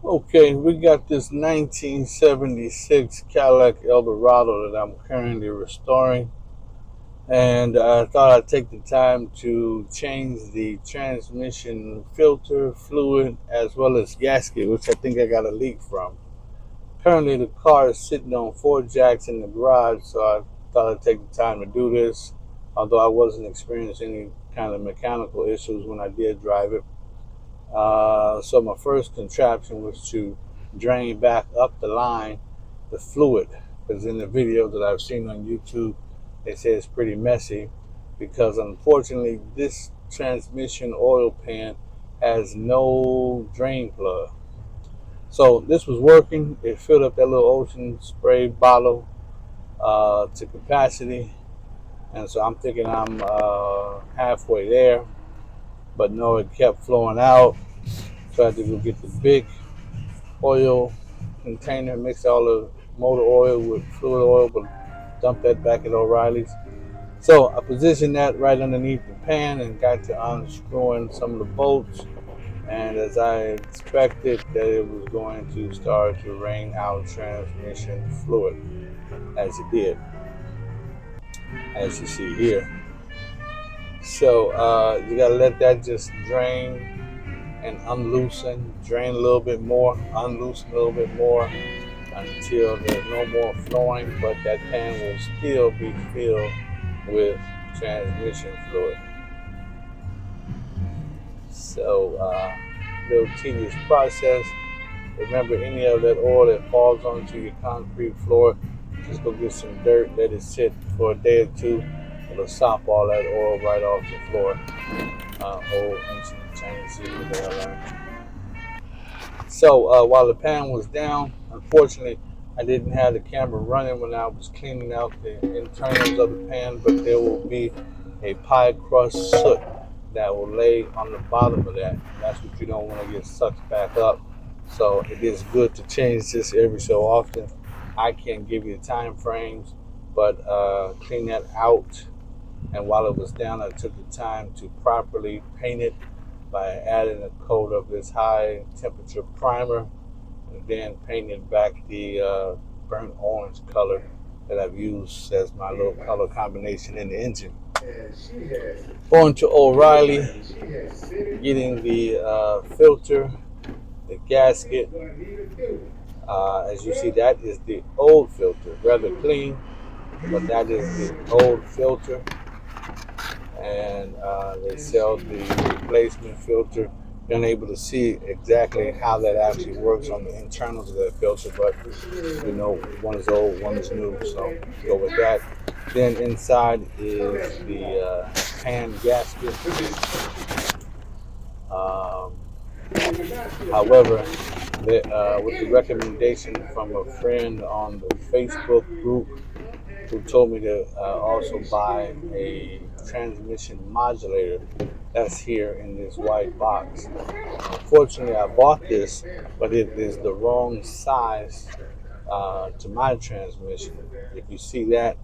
Okay, we got this 1976 Cadillac Eldorado that I'm currently restoring, and I thought I'd take the time to change the transmission filter, fluid, as well as gasket, which I think I got a leak from. Currently, the car is sitting on 4 jacks in the garage, so I thought I'd take the time to do this, although I wasn't experiencing any kind of mechanical issues when I did drive it. So my first contraption was to drain back up the line the fluid, because in the video that I've seen on YouTube, they say it's pretty messy because unfortunately this transmission oil pan has no drain plug. So this was working. It filled up that little ocean spray bottle to capacity, and so I'm thinking I'm halfway there, but no, it kept flowing out. So I had to go get the big oil container, mix all the motor oil with fluid oil, but dump that back at O'Reilly's. So I positioned that right underneath the pan and got to unscrewing some of the bolts. And as I expected, that it was going to start to rain out transmission fluid, as it did, as you see here. So you gotta let that just drain and unloosen, drain a little bit more, unloosen a little bit more, until there's no more flowing, but that pan will still be filled with transmission fluid. So, little tedious process. Remember, any of that oil that falls onto your concrete floor, just go get some dirt, let it sit for a day or two. It'll sop all that oil right off the floor. Old ancient Chinese secret that I learned. So while the pan was down, unfortunately, I didn't have the camera running when I was cleaning out the internals of the pan, but there will be a pie crust soot that will lay on the bottom of that. That's what you don't want to get sucked back up. So it is good to change this every so often. I can't give you the time frames, but clean that out. And while it was down, I took the time to properly paint it by adding a coat of this high temperature primer and then painting back the burnt orange color that I've used as my little color combination in the engine. Going to O'Reilly, getting the filter, the gasket. As you see, that is the old filter, rather clean, but that is the old filter. And they sell the replacement filter. You're unable to see exactly how that actually works on the internals of that filter, but you know, one is old, one is new, so go with that. Then inside is the pan gasket. Um, However, with the recommendation from a friend on the Facebook group who told me to also buy a transmission modulator that's here in this white box. Unfortunately, I bought this, but it is the wrong size to my transmission. If you see that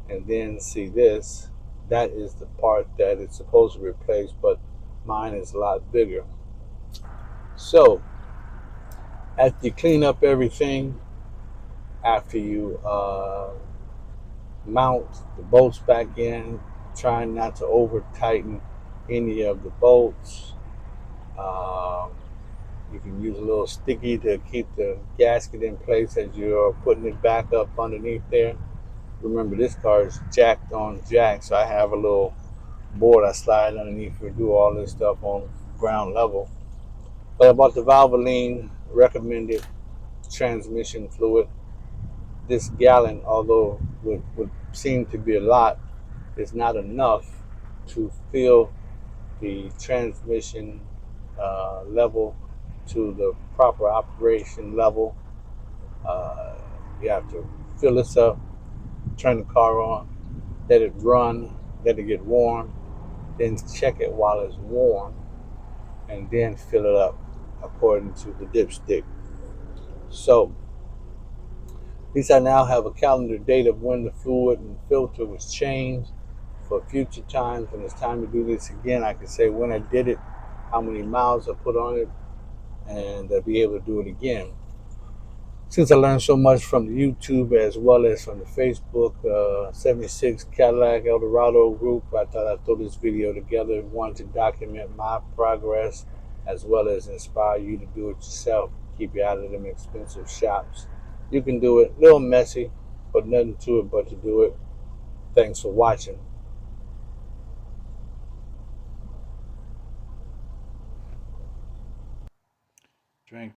and then see this, that is the part that it's supposed to replace, but mine is a lot bigger. So, after you clean up everything, after you mount the bolts back in, trying not to over tighten any of the bolts. Um, you can use a little sticky to keep the gasket in place as you're putting it back up underneath there. Remember, this car is jacked on jack, so I have a little board I slide underneath to do all this stuff on ground level. But about the Valvoline recommended transmission fluid, this gallon, although would seem to be a lot, is not enough to fill the transmission level to the proper operation level. You have to fill this up, turn the car on, let it run, let it get warm, then check it while it's warm, and then fill it up according to the dipstick. So, at least I now have a calendar date of when the fluid and filter was changed. For future times, when it's time to do this again, I can say when I did it, how many miles I put on it, and be able to do it again. Since I learned so much from the YouTube as well as from the Facebook 76 Cadillac Eldorado group, I thought I'd throw this video together. Wanted to document my progress as well as inspire you to do it yourself. Keep you out of them expensive shops. You can do it. A little messy, but nothing to it but to do it. Thanks for watching. Drink.